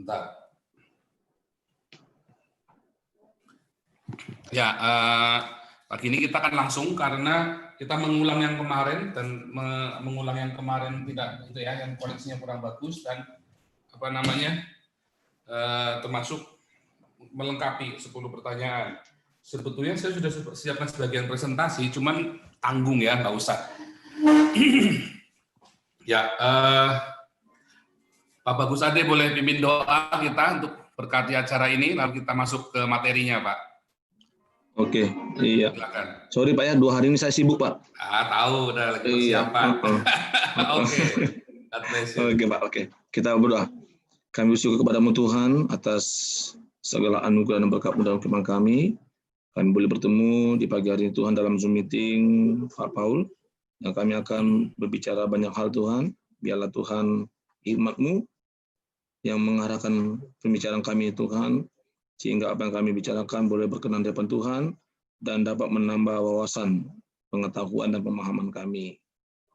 Bentar. Ya, pagi ini kita akan langsung karena kita mengulang yang kemarin dan mengulang yang kemarin tidak itu ya, yang koneksinya kurang bagus dan apa namanya termasuk melengkapi 10 pertanyaan. Sebetulnya saya sudah siapkan sebagian presentasi, cuman tanggung ya, nggak usah. Ya, Pak Bagus Ade boleh pimpin doa kita untuk berkati acara ini, lalu kita masuk ke materinya, Pak. Oke, iya. Silakan. Sorry Pak ya, 2 hari ini saya sibuk Pak. Tahu, udah lagi persiapan. Oke. Oke Pak, oke. Kita berdoa. Kami bersyukur kepadamu Tuhan atas segala anugerah dan berkat-Mu dalam kehidupan kami. Kami boleh bertemu di pagi hari ini Tuhan dalam Zoom meeting Pak Paul. Dan kami akan berbicara banyak hal Tuhan. Biarlah Tuhan hikmat-Mu yang mengarahkan pembicaraan kami Tuhan, sehingga apa yang kami bicarakan boleh berkenan di hadapan Tuhan dan dapat menambah wawasan, pengetahuan dan pemahaman kami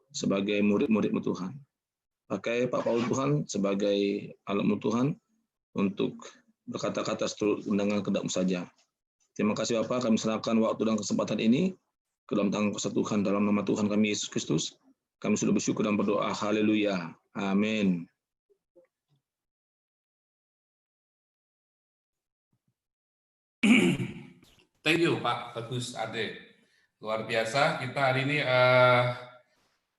sebagai murid-murid-Mu Tuhan. Pakai Pak Paul Tuhan sebagai alat-Mu Tuhan untuk berkata-kata seturut undangan kehendak-Mu saja. Terima kasih Bapak, kami serahkan waktu dan kesempatan ini ke dalam tangan kuasa Tuhan dalam nama Tuhan kami Yesus Kristus. Kami sudah bersyukur dan berdoa. Haleluya. Amin. Thank you Pak Bagus Ade. Luar biasa, kita hari ini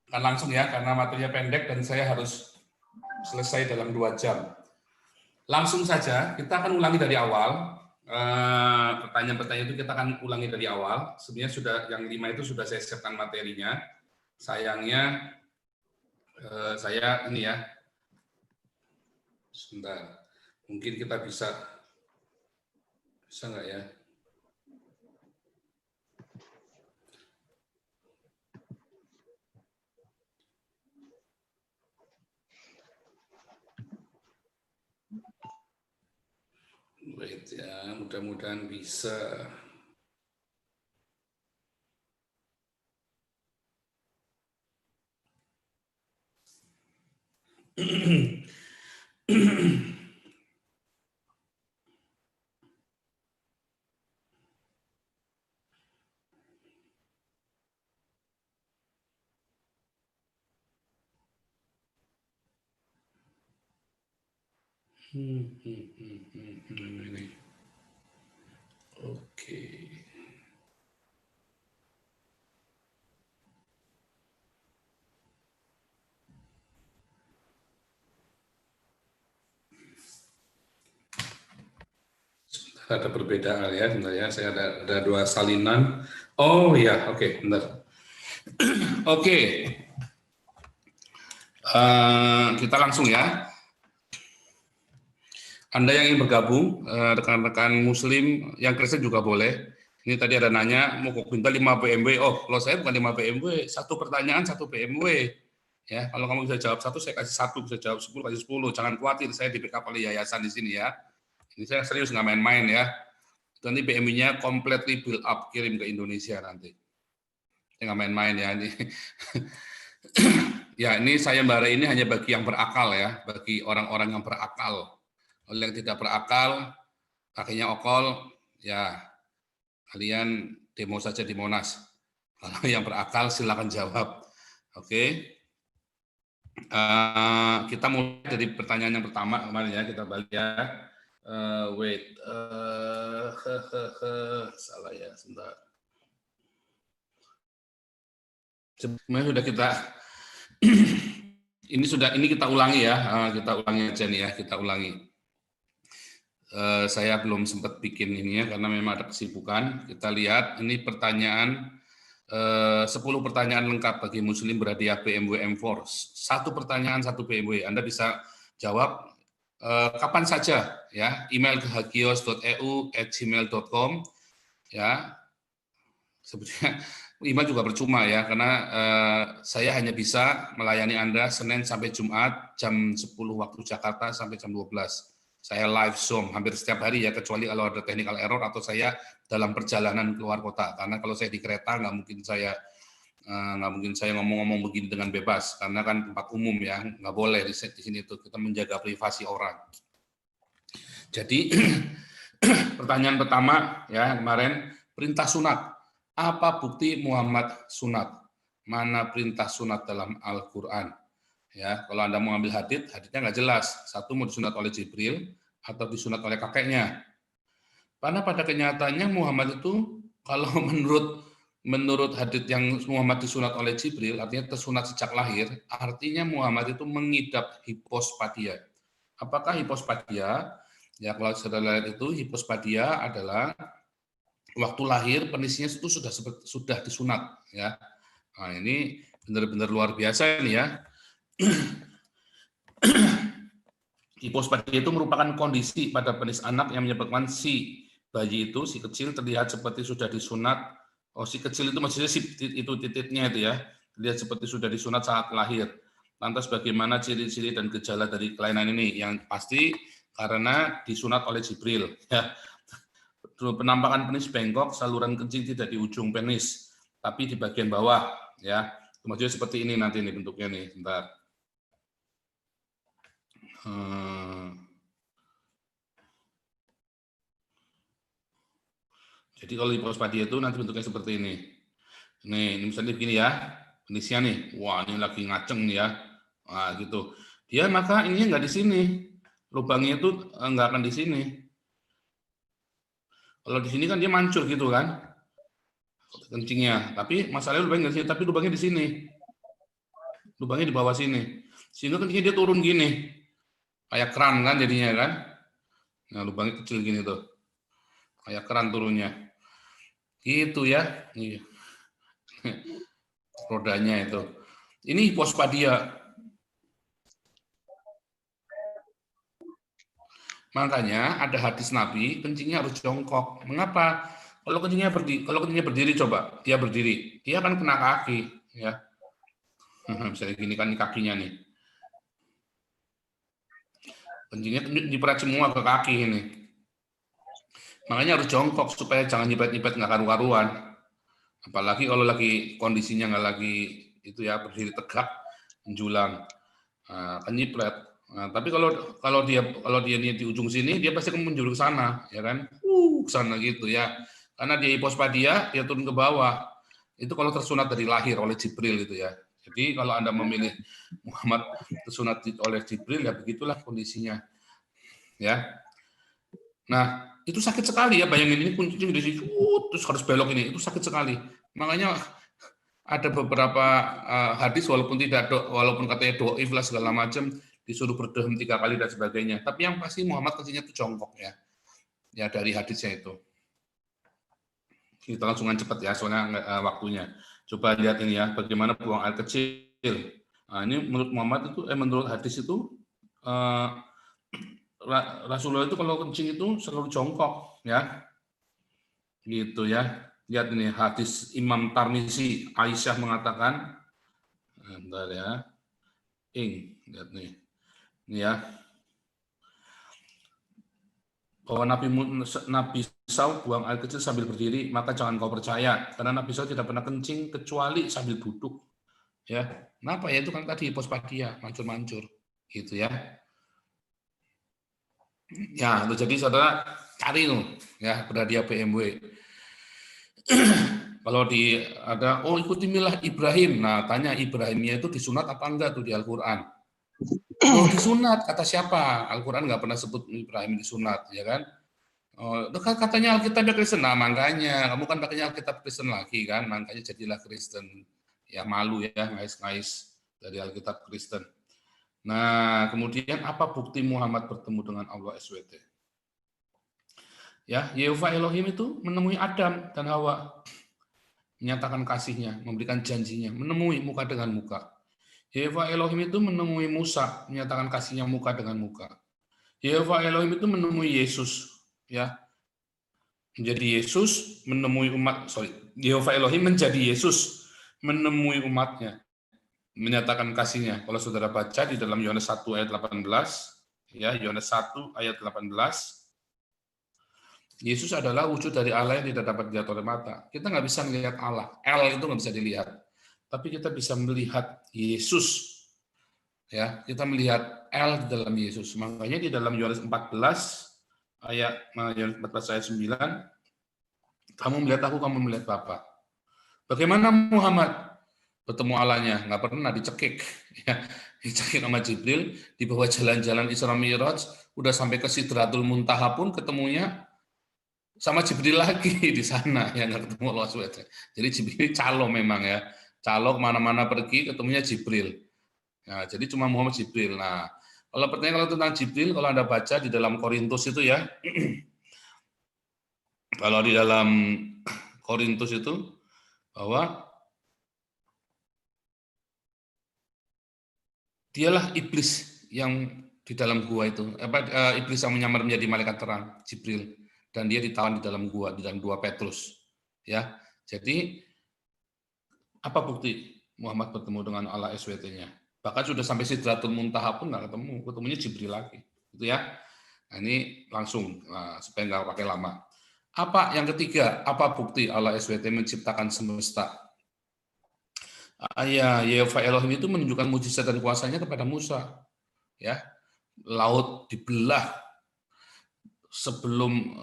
akan langsung ya, karena materinya pendek dan saya harus selesai dalam 2 jam. Langsung saja, kita akan ulangi dari awal. Pertanyaan-pertanyaan itu kita akan ulangi dari awal. Sebenarnya sudah yang 5 itu sudah saya siapkan materinya. Sayangnya saya ini ya, sebentar. Mungkin kita bisa nggak ya? Wait ya, mudah-mudahan bisa. Ini. Oke. Ada perbedaan ya sebenarnya. Saya ada 2 salinan. Oh ya, oke, bentar. Oke. Kita langsung ya. Anda yang ingin bergabung, rekan-rekan Muslim, yang Kristen juga boleh. Ini tadi ada nanya, mau kok minta 5 BMW. Oh, kalau saya bukan 5 BMW, 1 pertanyaan 1 BMW. Ya, kalau kamu bisa jawab 1, saya kasih 1, bisa jawab 10, kasih 10. Jangan khawatir, saya di backup oleh yayasan di sini ya. Ini saya serius, nggak main-main ya. Nanti BMW-nya completely build up, kirim ke Indonesia nanti. Saya nggak main-main ya. Ini. Ya, ini sayembara ini hanya bagi yang berakal ya, bagi orang-orang yang berakal. Oleh yang tidak berakal, kakinya okol, ya kalian demo saja di Monas. Kalau yang berakal silakan jawab. Oke. Kita mulai dari pertanyaan yang pertama kemarin ya, kita balik ya. Salah ya, sebentar. Sebenarnya sudah kita ini kita ulangi ya, kita ulangi aja nih ya, kita ulangi. Saya belum sempat bikin ini ya karena memang ada kesibukan. Kita lihat ini pertanyaan 10 pertanyaan lengkap bagi Muslim berhadiah BMW M4. 1 pertanyaan 1 BMW. Anda bisa jawab kapan saja ya. Email ke hagios.eu@gmail.com ya. Sebetulnya email juga percuma ya karena saya hanya bisa melayani Anda Senin sampai Jumat jam 10 waktu Jakarta sampai jam 12. Saya live Zoom hampir setiap hari ya, kecuali kalau ada technical error atau saya dalam perjalanan keluar kota. Karena kalau saya di kereta nggak mungkin saya ngomong-ngomong begini dengan bebas karena kan tempat umum ya, nggak boleh di sini itu, kita menjaga privasi orang. Jadi pertanyaan pertama ya kemarin, perintah sunat. Apa bukti Muhammad sunat? Mana perintah sunat dalam Al-Qur'an? Ya, kalau Anda mau ambil haditsnya nggak jelas. Satu mau disunat oleh Jibril atau disunat oleh kakeknya. Karena pada kenyataannya Muhammad itu kalau menurut hadits yang Muhammad disunat oleh Jibril, artinya tersunat sejak lahir, artinya Muhammad itu mengidap hipospadia. Apakah hipospadia? Ya, kalau saudara lihat itu hipospadia adalah waktu lahir penisnya itu sudah disunat ya. Nah, ini benar-benar luar biasa ini ya. Hipospadia itu merupakan kondisi pada penis anak yang menyebabkan si bayi itu, si kecil terlihat seperti sudah disunat. Oh, si kecil itu maksudnya itu titiknya itu ya, terlihat seperti sudah disunat saat lahir. Lantas bagaimana ciri-ciri dan gejala dari kelainan ini? Yang pasti karena disunat oleh Jibril. Ya. Penampakan penis bengkok, saluran kencing tidak di ujung penis, tapi di bagian bawah. Ya, maksudnya seperti ini nanti nih bentuknya nih. Bentar. Jadi kalau hipospadia itu nanti bentuknya seperti ini. Nih, ini misalnya begini ya, penisnya nih. Wah, ini lagi ngaceng nih ya. Nah, gitu. Dia maka ininya nggak di sini. Lubangnya itu nggak akan di sini. Kalau di sini kan dia mancur gitu kan, kencingnya. Tapi masalahnya lubangnya nggak di sini, tapi lubangnya di sini. Lubangnya di bawah sini. Sehingga kencingnya dia turun gini. Kayak keran kan jadinya kan. Nah, lubangnya kecil gini tuh. Kayak keran turunnya. Gitu ya. Iya. Rodanya itu. Ini hipospadia. Makanya ada hadis Nabi, kencingnya harus jongkok. Mengapa? Kalau kencingnya berdiri coba, dia berdiri, dia akan kena kaki, ya. Misalnya gini kan kakinya nih. Kencingnya diperat semua ke kaki ini. Makanya harus jongkok supaya jangan nyipet-nyipet nggak karu-karuan. Apalagi kalau lagi kondisinya nggak lagi itu ya berdiri tegak, menjulang, kan nyipret. Nah, tapi kalau dia di ujung sini, dia pasti akan menjulur ke sana, ya kan? Ke sana gitu ya. Karena dia hipospadia, dia turun ke bawah. Itu kalau tersunat dari lahir oleh Jibril itu ya. Jadi kalau Anda memilih Muhammad tersunat oleh Jibril, ya begitulah kondisinya. Ya. Nah, itu sakit sekali ya, bayangin ini kuncing di sini, terus harus belok ini, itu sakit sekali. Makanya ada beberapa hadis walaupun katanya doif lah segala macam, disuruh berdoa 3 kali dan sebagainya. Tapi yang pasti Muhammad kencingnya itu jongkok ya. Ya dari hadisnya itu. Kita langsungan cepat ya, soalnya waktunya. Coba lihat ini ya, bagaimana buang air kecil. Nah, ini menurut Muhammad itu, menurut hadis itu, Rasulullah itu kalau kencing itu selalu jongkok ya. Gitu ya. Lihat ini hadis Imam Tirmizi, Aisyah mengatakan, bentar ya. Lihat nih. Ini ya. Bahwa Nabi Saw buang air kecil sambil berdiri, maka jangan kau percaya. Karena Nabi Saw tidak pernah kencing kecuali sambil duduk. Ya, kenapa ya? Itu kan tadi hipospadia, mancur-mancur. Gitu ya. Ya, jadi saudara cari tuh ya berhadiah BMW. Kalau ikuti milah Ibrahim. Nah, tanya Ibrahimnya itu disunat apa enggak tuh di Al-Qur'an? Oh, disunat, kata siapa? Al-Quran nggak pernah sebut Ibrahim disunat, ya kan? Oh, katanya Alkitabnya Kristen, nah makanya kamu kan pakainya Alkitab Kristen lagi kan, makanya jadilah Kristen. Ya malu ya, ngais-ngais dari Alkitab Kristen. Nah, kemudian apa bukti Muhammad bertemu dengan Allah SWT? Ya, Yehova Elohim itu menemui Adam dan Hawa, menyatakan kasihnya, memberikan janjinya, menemui muka dengan muka. Yehova Elohim itu menemui Musa, menyatakan kasihnya muka dengan muka. Yehova Elohim itu menemui Yesus, ya. Menjadi Yesus menemui Yehova Elohim menjadi Yesus menemui umatnya, menyatakan kasihnya. Kalau saudara baca di dalam Yohanes 1 ayat 18, ya, Yohanes 1 ayat 18, Yesus adalah wujud dari Allah yang tidak dapat dilihat oleh mata. Kita nggak bisa melihat Allah, El itu nggak bisa dilihat. Tapi kita bisa melihat Yesus. Ya, kita melihat El di dalam Yesus. Makanya di dalam Yohanes 14 ayat 14 ayat 9, kamu melihat aku, kamu melihat Bapa. Bagaimana Muhammad bertemu Allahnya? Nggak pernah dicekik. Ya, dicekik sama Jibril, dibawa jalan-jalan Isra Mi'raj, udah sampai ke Sidratul Muntaha pun ketemunya sama Jibril lagi di sana, ya nggak ketemu Allah SWT. Jadi Jibril calo memang ya, calo kemana-mana pergi ketemunya Jibril. Nah, jadi cuma Muhammad Jibril. Nah, kalau pertanyaan kalau tentang Jibril, kalau Anda baca di dalam Korintus itu ya, kalau di dalam Korintus itu bahwa dialah iblis yang di dalam gua itu, iblis yang menyamar menjadi malaikat terang, Jibril, dan dia ditawan di dalam gua, di dalam 2 Petrus, ya. Jadi apa bukti Muhammad bertemu dengan Allah SWT-nya? Bahkan sudah sampai Sidratul Muntaha pun nggak ketemu, ketemunya Jibril lagi, gitu ya. Nah, ini langsung supaya nggak pakai lama. Apa yang ketiga? Apa bukti Allah SWT menciptakan semesta? Ya, Yehova Elohim itu menunjukkan mujizat dan kuasanya kepada Musa. Ya, laut dibelah sebelum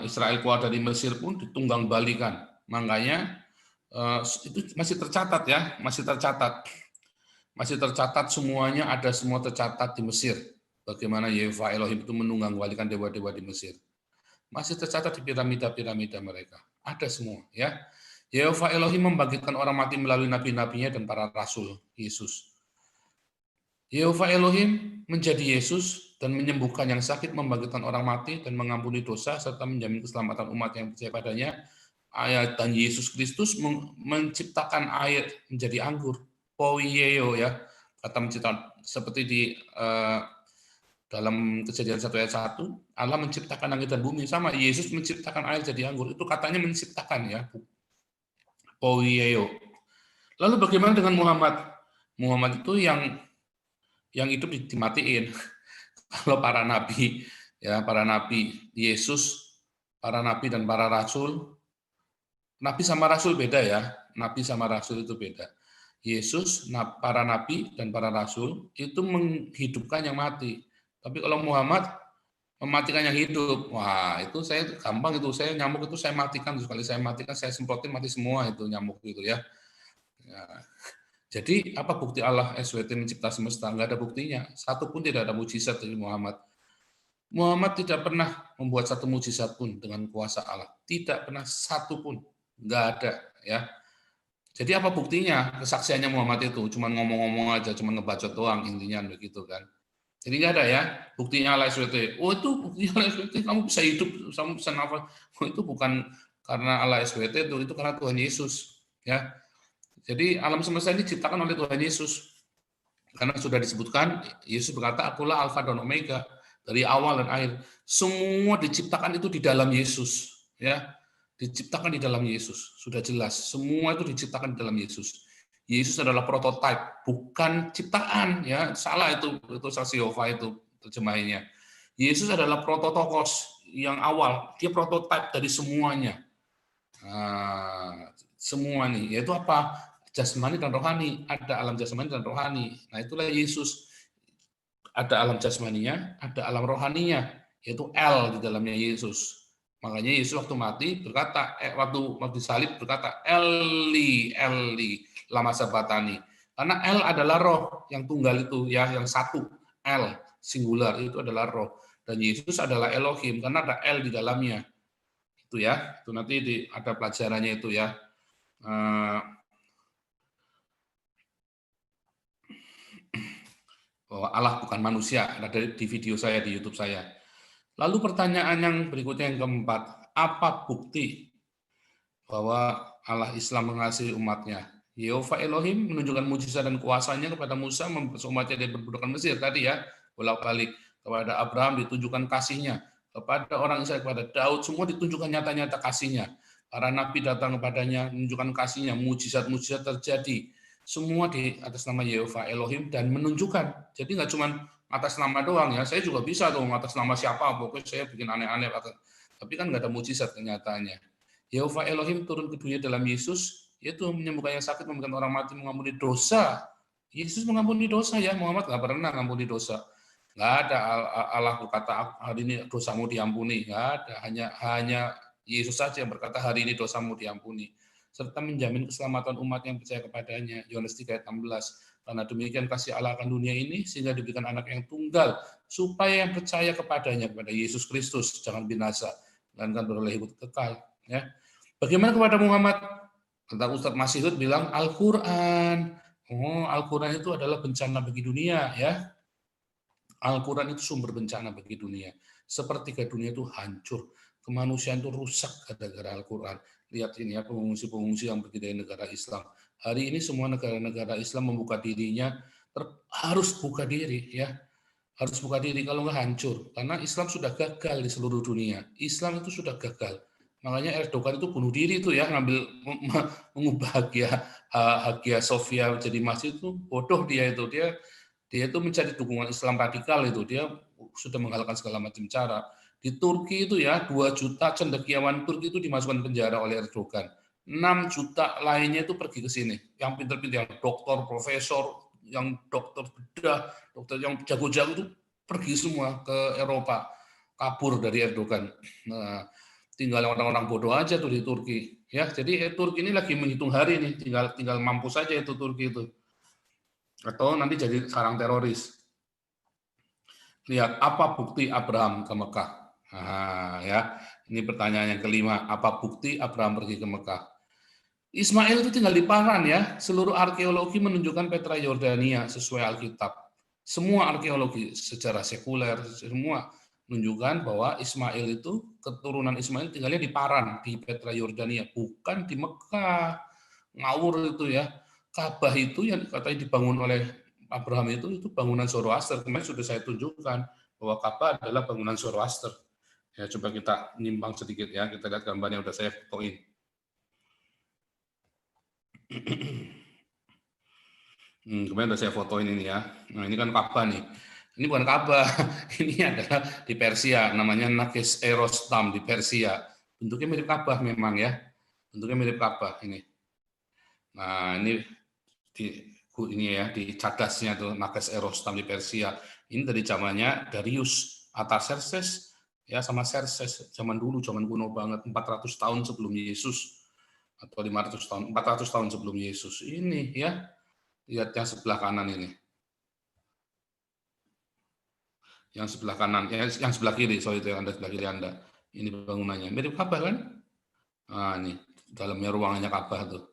Israel keluar dari Mesir pun ditunggang balikan. Makanya itu masih tercatat ya, masih tercatat semuanya, ada semua tercatat di Mesir. Bagaimana Yehova Elohim itu menunggang balikan dewa-dewa di Mesir. Masih tercatat di piramida-piramida mereka. Ada semua ya. Yehova Elohim membangkitkan orang mati melalui nabi-nabinya dan para rasul Yesus. Yehova Elohim menjadi Yesus dan menyembuhkan yang sakit, membangkitkan orang mati dan mengampuni dosa serta menjamin keselamatan umat yang percaya padanya. Ayat dan Yesus Kristus menciptakan air menjadi anggur. Poieo ya, kata menciptakan seperti di dalam Kejadian 1 ayat 1, Allah menciptakan langit dan bumi, sama Yesus menciptakan air jadi anggur. Itu katanya menciptakan ya. Poieo. Lalu bagaimana dengan Muhammad? Muhammad itu yang hidup dimatiin. Kalau para nabi, ya para nabi Yesus, para nabi dan para rasul, nabi sama rasul beda ya. Nabi sama rasul itu beda. Yesus, para nabi dan para rasul itu menghidupkan yang mati. Tapi kalau Muhammad mematikan yang hidup, wah itu saya gampang itu, saya nyamuk itu saya matikan, sekali saya matikan saya semprotin mati semua itu nyamuk itu ya. Jadi apa bukti Allah SWT mencipta semesta? Nggak ada buktinya. Satu pun tidak ada mujizat dari Muhammad. Muhammad tidak pernah membuat satu mujizat pun dengan kuasa Allah. Tidak pernah satu pun. Nggak ada. Ya. Jadi apa buktinya? Kesaksiannya Muhammad itu cuma ngomong-ngomong aja, cuma ngebacot doang intinya begitu kan. Jadi nggak ada ya buktinya Allah SWT. Oh itu buktinya Allah SWT, kamu bisa hidup, kamu bisa nafas. Oh, itu bukan karena Allah SWT itu karena Tuhan Yesus. Ya. Jadi alam semesta ini diciptakan oleh Tuhan Yesus. Karena sudah disebutkan, Yesus berkata, akulah Alfa dan Omega, dari awal dan akhir. Semua diciptakan itu di dalam Yesus. Ya, diciptakan di dalam Yesus. Sudah jelas, semua itu diciptakan di dalam Yesus. Yesus adalah prototipe, bukan ciptaan. Ya, salah itu saksi Yehova itu terjemahannya. Yesus adalah prototokos yang awal, dia prototipe dari semuanya. Nah, semua nih, yaitu apa? Jasmani dan rohani, ada alam jasmani dan rohani. Nah, itulah Yesus. Ada alam jasmaninya, ada alam rohaninya, yaitu L di dalamnya Yesus. Makanya Yesus waktu mati berkata, waktu salib berkata, Eli, Eli, lama sabatani. Karena L adalah roh yang tunggal itu, ya, yang satu. L, singular, itu adalah roh. Dan Yesus adalah Elohim, karena ada L di dalamnya. Itu ya, itu nanti ada pelajarannya itu ya. Bahwa Allah bukan manusia, ada di video saya di YouTube saya. Lalu pertanyaan yang berikutnya yang keempat, apa bukti bahwa Allah Islam mengasihi umatnya? Yehova Elohim menunjukkan mujizat dan kuasanya kepada Musa membebaskan umatnya dari perbudakan Mesir tadi ya, bolak-balik. Kepada Abraham ditunjukkan kasihnya, kepada orang Israel, kepada Daud semua ditunjukkan nyata-nyata kasihnya. Para nabi datang kepadanya menunjukkan kasihnya, mujizat-mujizat terjadi. Semua di atas nama Yehova Elohim dan menunjukkan. Jadi nggak cuma atas nama doang ya. Saya juga bisa tuh atas nama siapa, pokoknya saya bikin aneh-aneh. Tapi kan nggak ada mujizat kenyataannya. Yehova Elohim turun ke dunia dalam Yesus, yaitu menyembuhkan yang sakit, memberikan orang mati, mengampuni dosa. Yesus mengampuni dosa ya, Muhammad nggak pernah mengampuni dosa. Nggak ada Allah berkata hari ini dosamu diampuni, nggak ada. Hanya Yesus saja yang berkata hari ini dosamu diampuni, serta menjamin keselamatan umat yang percaya kepadanya. Yohanes 3 ayat 16. Karena demikian kasih Allah akan dunia ini sehingga diberikan anak yang tunggal supaya yang percaya kepadanya, kepada Yesus Kristus, jangan binasa, melainkan beroleh hidup kekal. Ya. Bagaimana kepada Muhammad? Kata Ustadz Masihud bilang Al-Quran. Oh, Al-Quran itu adalah bencana bagi dunia, ya. Al-Quran itu sumber bencana bagi dunia. Sepertiga dunia itu hancur. Kemanusiaan itu rusak gara-gara Al-Quran. Lihat ini ya, pengungsi-pengungsi yang pergi dari negara Islam. Hari ini semua negara-negara Islam membuka dirinya, harus buka diri, ya. Harus buka diri, kalau nggak hancur. Karena Islam sudah gagal di seluruh dunia. Islam itu sudah gagal. Makanya Erdogan itu bunuh diri itu ya, mengubah Hagia Sophia jadi masjid itu, bodoh dia itu. Dia itu mencari dukungan Islam radikal itu. Dia sudah menghalalkan segala macam cara. Di Turki itu ya, 2 juta cendekiawan Turki itu dimasukkan penjara oleh Erdogan. 6 juta lainnya itu pergi ke sini. Yang pintar-pintar, yang dokter, profesor, yang dokter bedah, dokter yang jago-jago itu pergi semua ke Eropa. Kabur dari Erdogan. Nah, tinggal orang-orang bodoh aja tuh di Turki. Ya, jadi Turki ini lagi menghitung hari nih, tinggal mampus saja itu Turki itu. Atau nanti jadi sarang teroris. Lihat, apa bukti Abraham ke Mekah? Nah, ya, ini pertanyaan yang kelima. Apa bukti Abraham pergi ke Mekah? Ismail itu tinggal di Paran ya. Seluruh arkeologi menunjukkan Petra Yordania sesuai Alkitab. Semua arkeologi secara sekuler, semua menunjukkan bahwa Ismail itu, keturunan Ismail tinggalnya di Paran, di Petra Yordania, bukan di Mekah. Ngawur itu ya. Ka'bah itu yang katanya dibangun oleh Abraham itu bangunan Zoroaster. Kemarin sudah saya tunjukkan bahwa Ka'bah adalah bangunan Zoroaster. Ya, coba kita nimbang sedikit ya. Kita lihat gambarnya udah saya fotoin. Kemarin udah saya fotoin ini ya. Nah, ini kan Ka'bah nih. Ini bukan Ka'bah, ini adalah di Persia, namanya Nakes Erostam di Persia. Bentuknya mirip Ka'bah memang ya. Bentuknya mirip Ka'bah ini. Nah, ini ya di cadasnya tuh Nakes Erostam di Persia. Ini dari zamannya Darius Artaxerxes ya, sama Xerxes, zaman dulu, zaman kuno banget, 400 tahun sebelum Yesus atau 500 tahun, 400 tahun sebelum Yesus. Ini ya. Lihat yang sebelah kanan ini. Yang sebelah kanan, yang sebelah kiri, sorry itu yang Anda sebelah kiri Anda. Ini bangunannya. Mirip Ka'bah kan? Nah, ini dalamnya ruangannya Ka'bah tuh.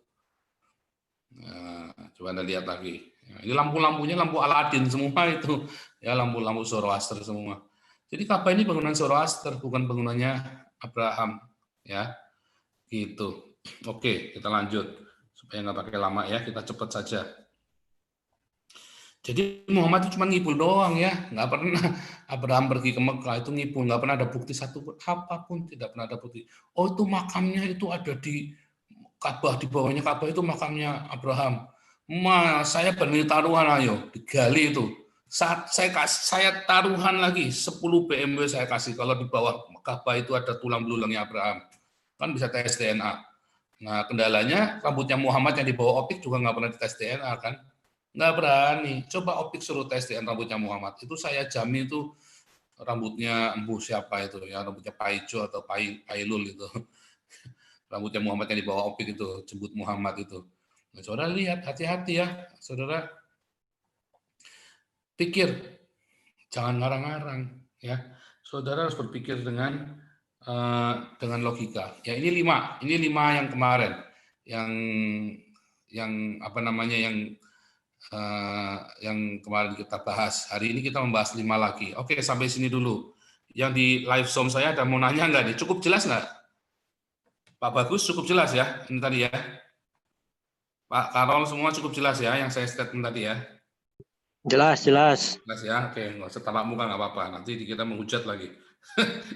Nah, coba Anda lihat lagi. Nah, ini lampu-lampunya lampu Aladin semua itu. Ya, lampu-lampu Zoroaster semua. Jadi Ka'bah ini bangunan Zoroaster, bukan bangunannya Abraham. Ya, gitu. Oke, kita lanjut. Supaya nggak pakai lama ya, kita cepat saja. Jadi Muhammad itu cuma ngibul doang ya, nggak pernah Abraham pergi ke Mekah itu ngibul, nggak pernah ada bukti satu apapun, tidak pernah ada bukti. Oh itu makamnya itu ada di Ka'bah, di bawahnya Ka'bah itu makamnya Abraham. Saya berani taruhan, ayo digali itu. Saat saya taruhan lagi 10 BMW saya kasih kalau di bawah Ka'bah itu ada tulang belulangnya Abraham, kan bisa tes DNA. Nah kendalanya rambutnya Muhammad yang dibawa opik juga nggak pernah dites DNA kan. Nggak berani. Coba opik suruh tes DNA rambutnya Muhammad. Itu saya jamin itu rambutnya embu siapa itu ya, rambutnya Paijo atau Pailul itu. Rambutnya Muhammad yang dibawa opik itu, jembut Muhammad itu. Nah, saudara lihat, hati-hati ya. Saudara pikir, jangan ngarang-ngarang ya. Saudara harus berpikir dengan logika. Ya ini 5 yang kemarin yang apa namanya yang kemarin kita bahas. Hari ini kita membahas 5 lagi. Oke, sampai sini dulu. Yang di live Zoom saya ada mau nanya nggak nih? Cukup jelas nggak? Pak Bagus cukup jelas ya? Ini tadi ya. Pak Karol semua cukup jelas ya yang saya statement tadi ya? Jelas. Jelas ya? Oke, nggak usah tampak muka nggak apa-apa. Nanti kita menghujat lagi.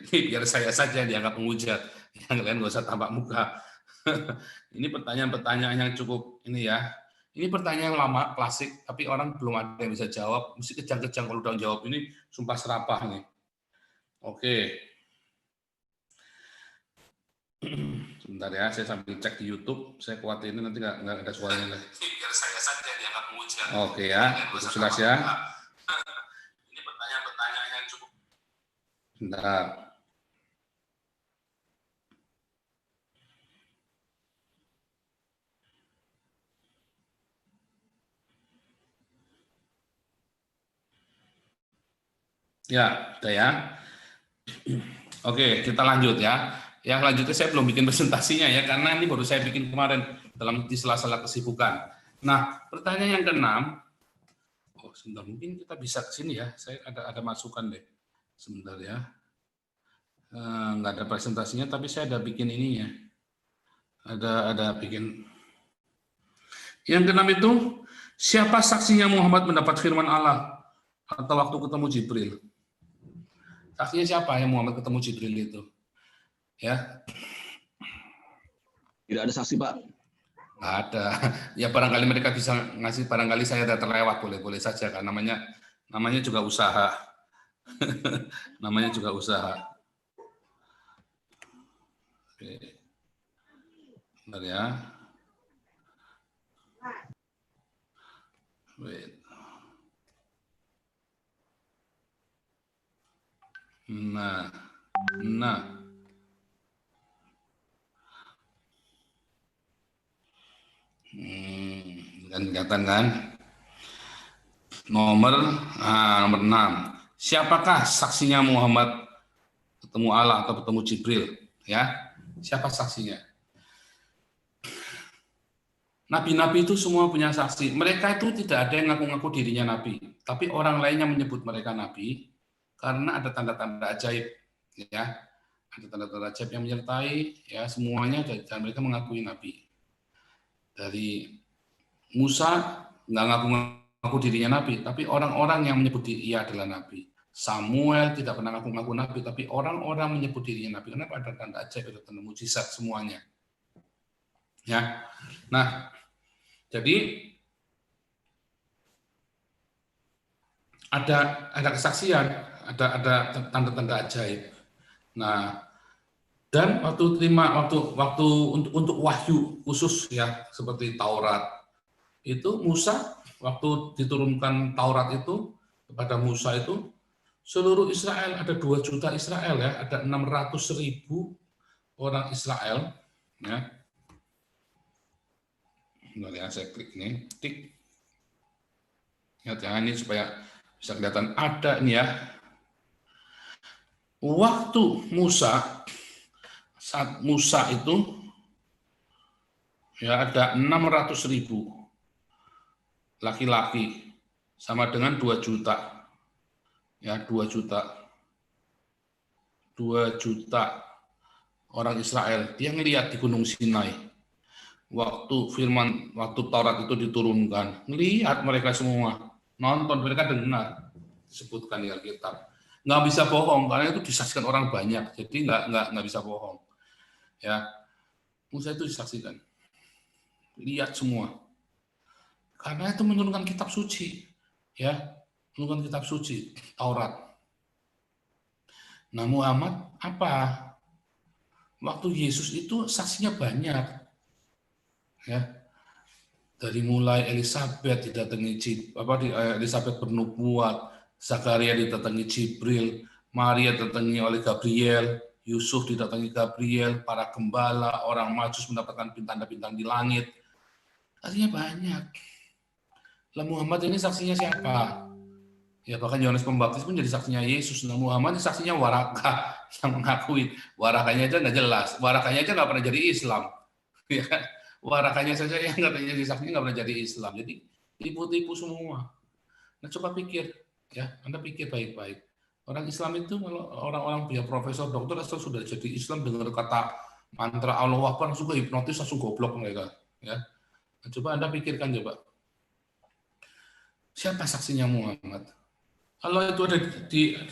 Biar saya saja yang dianggap menghujat. Yang lain nggak usah tampak muka. Ini pertanyaan-pertanyaan yang cukup ini ya. Ini pertanyaan lama, klasik, tapi orang belum ada yang bisa jawab. Mesti kejang-kejang kalau udah jawab ini, sumpah serapah nih. Oke. Sebentar ya, saya sambil cek di YouTube. Saya khawatir ini nanti nggak ada suaranya lagi. Biar saya saja dianggap menghujat. Oke ya, cukup jelas ya. Ini pertanyaan-pertanyaan Bentar. Ya, udah ya. Oke, kita lanjut ya. Yang lanjutnya saya belum bikin presentasinya ya, karena ini baru saya bikin kemarin di sela-sela kesibukan. Nah, pertanyaan yang keenam. Oh, sebentar, mungkin kita bisa ke sini ya. Saya ada masukan deh. Sebentar ya. Nggak ada presentasinya, tapi saya ada bikin ininya. Ada bikin. Yang keenam itu, siapa saksinya Muhammad mendapat firman Allah atau waktu ketemu Jibril? Saksinya siapa yang Muhammad ketemu Jibril itu? Ya. Tidak ada saksi, Pak. Nggak ada. Ya barangkali mereka bisa ngasih, barangkali saya ada terlewat, boleh saja kan, namanya juga usaha. Namanya juga usaha. Oke. Bentar ya. Wait. Nah. Kan kelihatan kan? Nomor 6. Siapakah saksinya Muhammad ketemu Allah atau ketemu Jibril? Ya, siapa saksinya? Nabi-nabi itu semua punya saksi. Mereka itu tidak ada yang ngaku-ngaku dirinya nabi, tapi orang lainnya menyebut mereka nabi karena ada tanda-tanda ajaib, ya. Ada tanda-tanda ajaib yang menyertai, ya, semuanya, dan mereka mengakui nabi. Dari Musa nggak ngaku-ngaku dirinya nabi, tapi orang-orang yang menyebut ia adalah nabi. Samuel tidak pernah ngaku-ngaku nabi, tapi orang-orang menyebut dirinya nabi. Kenapa? Ada tanda ajaib, ada tanda mujizat semuanya. Ya, nah, jadi ada kesaksian, ada tanda-tanda ajaib. Nah, dan waktu untuk wahyu khusus ya, seperti Taurat itu, Musa waktu diturunkan Taurat itu kepada Musa itu, seluruh Israel, ada 2 juta Israel ya, ada 600.000 orang Israel ya. Nah, saya klik ini, tik. Lihat ya, ini supaya bisa kelihatan ada ini ya. Waktu saat Musa itu ya ada 600.000 laki-laki, sama dengan 2 juta. Ya, 2 juta orang Israel. Dia ngelihat di Gunung Sinai. Waktu Taurat itu diturunkan, ngelihat mereka semua, nonton, mereka dengar, disebutkan di Alkitab. Nggak bisa bohong, karena itu disaksikan orang banyak, jadi nggak bisa bohong. Ya, Musa itu disaksikan, lihat semua, karena itu menurunkan kitab suci, ya, menurunkan kitab suci Taurat. Nah, Muhammad apa? Waktu Yesus itu saksinya banyak. Ya, dari mulai Elizabeth didatangi Elizabeth bernubuat, Zakaria didatangi Jibril, Maria didatangi oleh Gabriel, Yusuf didatangi Gabriel, para gembala, orang Majus mendapatkan bintang-bintang di langit. Saksinya banyak. Lah Muhammad ini saksinya siapa? Ya, bahkan Yohanes Pembaptis pun jadi saksinya Yesus. Nah, Muhammad ini saksinya Waraka yang mengakui. Warakanya aja nggak jelas. Warakanya aja nggak pernah jadi Islam. Ya. Warakanya saja yang katanya jadi saksinya nggak pernah jadi Islam. Jadi tipu-tipu semua. Nah, coba pikir, ya, Anda pikir baik-baik. Orang Islam itu, kalau orang-orang punya profesor, dokter, asal sudah jadi Islam dengar kata mantra Allah Akbar, langsung hipnotis, langsung goblok mereka. Ya. Nah, coba Anda pikirkan coba. Siapa saksinya Muhammad? Kalau itu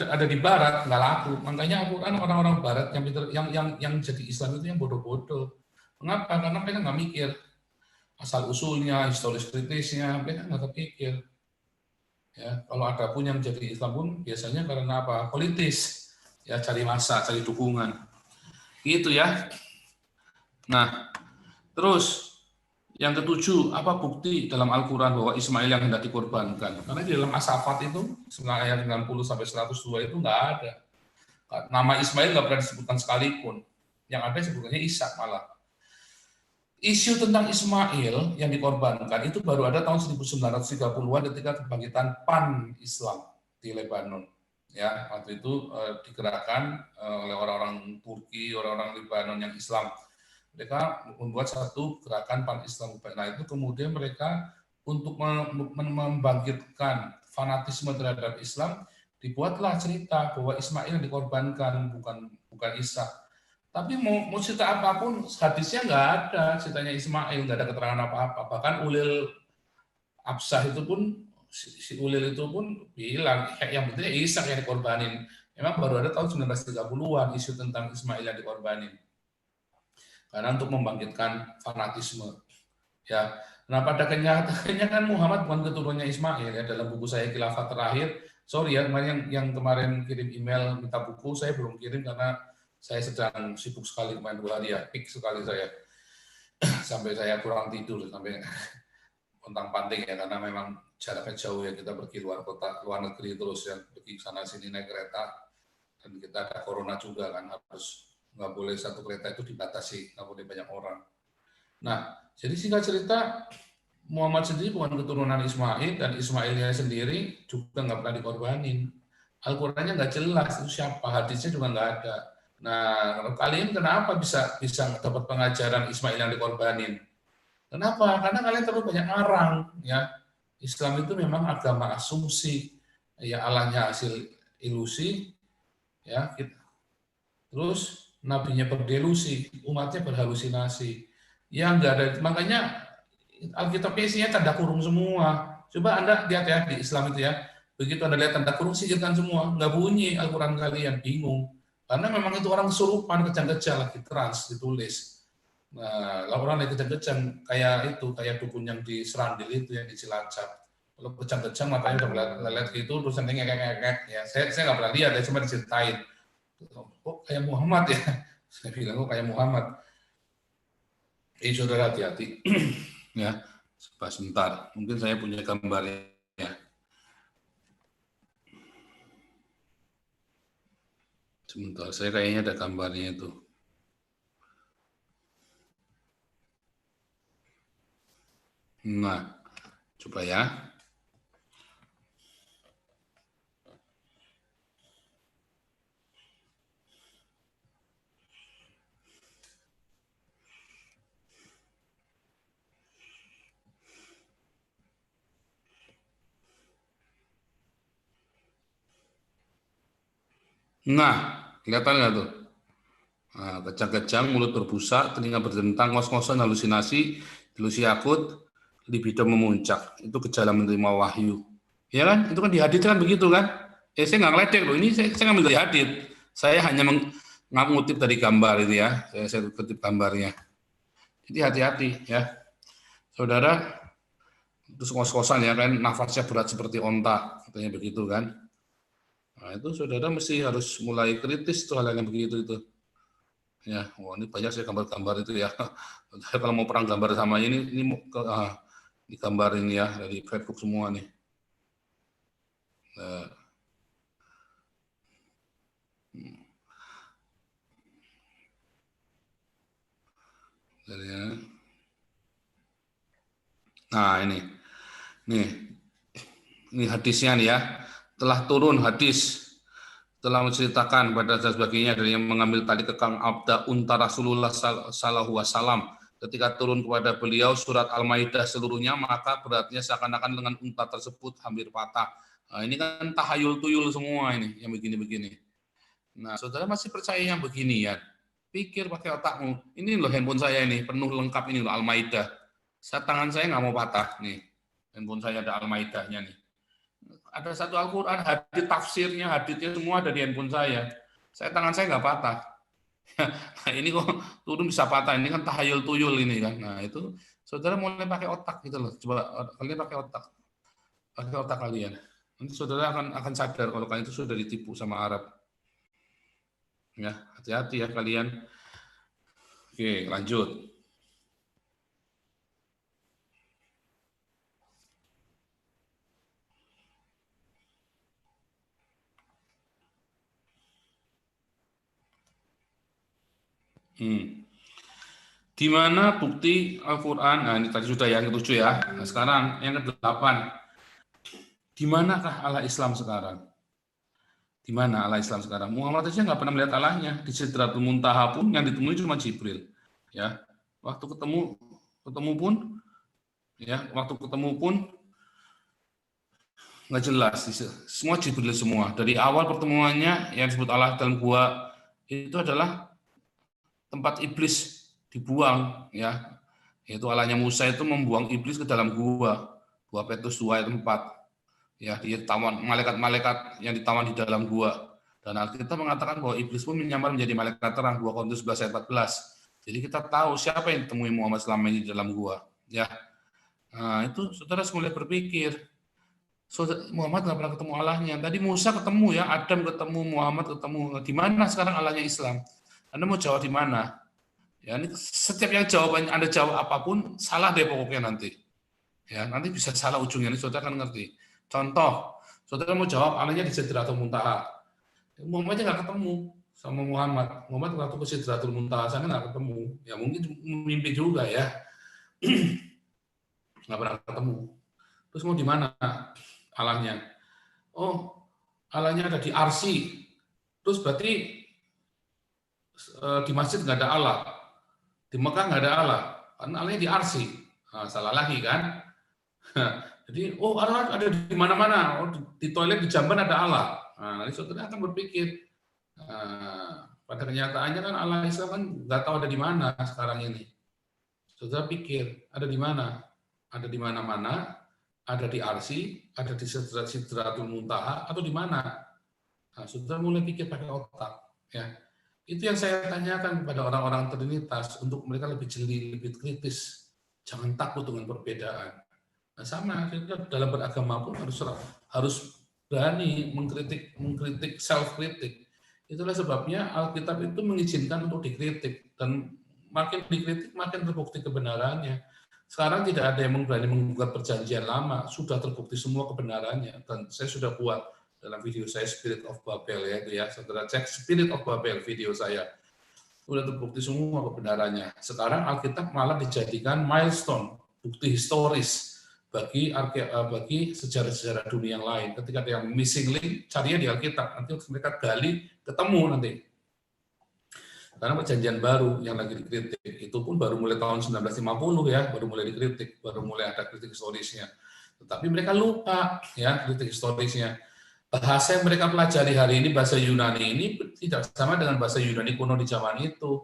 ada di Barat, nggak laku. Makanya Al-Quran orang-orang Barat yang jadi Islam itu yang bodoh-bodoh. Mengapa? Karena mereka nggak mikir asal usulnya, historis kritisnya, mereka nggak kepikir. Ya, kalau ada pun yang jadi Islam pun biasanya karena apa? Politis, ya, cari masa, cari dukungan, gitu ya. Nah, terus yang ketujuh, apa bukti dalam Al-Quran bahwa Ismail yang hendak dikorbankan? Karena di dalam As-Saffat itu, ayat 90 sampai 102 itu nggak ada. Nama Ismail nggak pernah disebutkan sekalipun. Yang ada sebutnya Ishak malah. Isu tentang Ismail yang dikorbankan itu baru ada tahun 1930-an ketika kebangkitan Pan-Islam di Lebanon. Ya, waktu itu digerakkan oleh orang-orang Turki, orang-orang Lebanon yang Islam. Mereka membuat satu gerakan Pan-Islam. Nah, itu kemudian mereka untuk membangkitkan fanatisme terhadap Islam, dibuatlah cerita bahwa Ismail yang dikorbankan, bukan Ishak. Tapi mau cerita apapun, hadisnya nggak ada ceritanya Ismail, nggak ada keterangan apa-apa. Bahkan Ulil Absah itu pun, si Ulil itu pun bilang, yang penting Ishak yang dikorbanin. Memang baru ada tahun 1930-an isu tentang Ismail yang dikorbanin. Karena untuk membangkitkan fanatisme. Ya, nah pada kenyataannya kan Muhammad bukan keturunannya Ismail ya. Dalam buku saya Khilafah Terakhir, sorry ya kemarin yang kemarin kirim email minta buku, saya belum kirim karena saya sedang sibuk sekali kemarin 2 hari ya, peak sekali saya. Sampai saya kurang tidur, sampai pontang-panting ya, karena memang jaraknya jauh ya, kita pergi luar kota, luar negeri terus ya, pergi sana sini naik kereta, dan kita ada corona juga kan, harus nggak boleh satu kereta itu dibatasi, nggak boleh banyak orang. Nah, jadi singkat cerita, Muhammad sendiri bukan keturunan Ismail, dan Ismailnya sendiri juga nggak pernah dikorbanin. Al-Qurannya nggak jelas, itu siapa, hadisnya juga nggak ada. Nah, kalian kenapa bisa dapat pengajaran Ismail yang dikorbanin? Kenapa? Karena kalian terlalu banyak ngarang, ya. Islam itu memang agama asumsi, ya Allahnya hasil ilusi, ya. Terus nabinya berdelusi, umatnya berhalusinasi. Ya nggak ada, makanya Alkitabnya isinya tanda kurung semua. Coba Anda lihat ya di Islam itu ya, begitu Anda lihat tanda kurung, singkirkan semua, nggak bunyi Al-Quran kalian, bingung. Karena memang itu orang kesurupan, kejang-kejang lagi trans ditulis. Nah, laporan lagi kejang-kejang kayak itu, kayak dukun yang di Serandil itu yang di Cilacap. Kalau kejang-kejang matanya udah lelet gitu, terus nanti ngekek-ngekek. Ya, saya nggak pernah lihat, ya cuma diceritain. Kok kayak Muhammad ya? Saya bilang kok kayak Muhammad. Saudara hati-hati. Ya, sebentar. Mungkin saya punya gambarnya. Sebentar, saya kayaknya ada gambarnya itu. Nah, coba ya. Nah, kelihatan nggak tuh? Nah, kejang-kejang, mulut berbusa, telinga berdentang, ngos-ngosan, halusinasi, delusi akut, libido memuncak. Itu gejala menerima wahyu. Ya kan? Itu kan di hadits kan begitu kan? Saya nggak ngeledek loh. Ini saya ngambil dari hadits. Saya hanya mengutip dari gambar itu ya. Saya kutip gambarnya. Jadi hati-hati ya. Saudara, terus ngos-ngosan ya kan, nafasnya berat seperti onta. Katanya begitu kan. Nah, itu saudara mesti harus mulai kritis tuh hal yang begitu itu. Ya, wah ini banyak saya gambar-gambar itu ya. Kalau mau perang gambar sama ini di gambar ini ya dari Facebook semua nih. Nah, nah ini hadisnya nih ya. Telah turun hadis telah menceritakan pada dan sebagainya dari yang mengambil tali kekang abda unta Rasulullah sallallahu wasallam ketika turun kepada beliau surat Al-Maidah seluruhnya maka beratnya seakan-akan dengan unta tersebut hampir patah. Nah, ini kan tahayul tuyul semua ini yang begini-begini. Nah, saudara masih percaya yang begini ya? Pikir pakai otakmu. Ini loh handphone saya ini penuh lengkap ini loh Al-Maidah. Tangan saya nggak mau patah nih. Handphone saya ada Al-Maidahnya nih. Ada satu Al-Quran, hadits tafsirnya, haditsnya semua ada di handphone saya. Tangan saya nggak patah. Nah, ini kok turun bisa patah. Ini kan tahayul tuyul ini kan. Nah itu saudara mulai pakai otak gitu loh. Coba kalian pakai otak kalian. Nanti saudara akan sadar kalau kalian itu sudah ditipu sama Arab. Ya, hati-hati ya kalian. Oke, lanjut. Di mana bukti Al-Quran? Nah, ini tadi sudah yang ke-7 ya. Nah, sekarang yang ke-8. Di manakah Allah Islam sekarang? Di mana Allah Islam sekarang? Muhammad saja nggak pernah melihat Allahnya. Di Sidratul Muntaha pun yang ditemui cuma Jibril. Ya, waktu ketemu pun nggak jelas. Semua Jibril semua. Dari awal pertemuannya yang disebut Allah dalam gua itu adalah tempat iblis dibuang, ya. Yaitu Allahnya Musa itu membuang iblis ke dalam gua Petrus 2 ayat 4. Ya, ditawan malaikat-malaikat yang ditawan di dalam gua. Dan Alkitab mengatakan bahwa iblis pun menyamar menjadi malaikat terang, 2 Korintus 11 ayat 14. Jadi kita tahu siapa yang ditemui Muhammad selama ini di dalam gua. Ya, nah, itu saudara mulai berpikir, Muhammad nggak pernah ketemu Allahnya. Tadi Musa ketemu ya, Adam ketemu, Muhammad ketemu. Di mana sekarang Allahnya Islam? Anda mau jawab di mana? Ya, ini setiap yang jawabannya Anda jawab apapun salah deh pokoknya nanti. Ya, nanti bisa salah ujungnya, ini saudara kan ngerti. Contoh, saudara mau jawab Allahnya di Sidratul Muntaha. Muhammad aja nggak ketemu sama Muhammad. Muhammad waktu ke Sidratul Muntaha sana nggak ketemu. Ya mungkin mimpi juga ya. Nggak pernah ketemu. Terus mau di mana Allahnya? Oh, Allahnya ada di Arsy. Terus berarti di masjid nggak ada Allah. Di Mekah nggak ada Allah. Karena Allahnya di Arsy. Nah, salah lagi kan? Jadi, oh Allah ada di mana-mana. Oh, di toilet di Jamban ada Allah. Nah, nanti saudara akan berpikir, pada kenyataannya kan Allah Islam kan nggak tahu ada di mana sekarang ini. Saudara pikir, ada di mana? Ada di mana-mana, ada di Arsy, ada di Sidratul Muntaha, atau di mana? Nah, saudara mulai pikir pakai otak. Ya. Itu yang saya tanyakan kepada orang-orang Trinitas, untuk mereka lebih jeli, lebih kritis. Jangan takut dengan perbedaan. Nah, sama kita dalam beragama pun harus berani mengkritik self kritik. Itulah sebabnya Alkitab itu mengizinkan untuk dikritik, dan makin dikritik makin terbukti kebenarannya. Sekarang tidak ada yang berani menggugat perjanjian lama, sudah terbukti semua kebenarannya, dan saya sudah buat dalam video saya Spirit of Babel ya, itu ya, saudara cek Spirit of Babel video saya, sudah terbukti semua kebenarannya. Sekarang Alkitab malah dijadikan milestone, bukti historis bagi sejarah-sejarah dunia yang lain. Ketika ada yang missing link, carinya di Alkitab. Nanti mereka gali, ketemu nanti. Karena perjanjian baru yang lagi dikritik, itu pun baru mulai tahun 1950 ya, baru mulai dikritik, baru mulai ada kritik historisnya. Tetapi mereka lupa ya kritik historisnya. Bahasa yang mereka pelajari hari ini, bahasa Yunani ini tidak sama dengan bahasa Yunani kuno di zaman itu.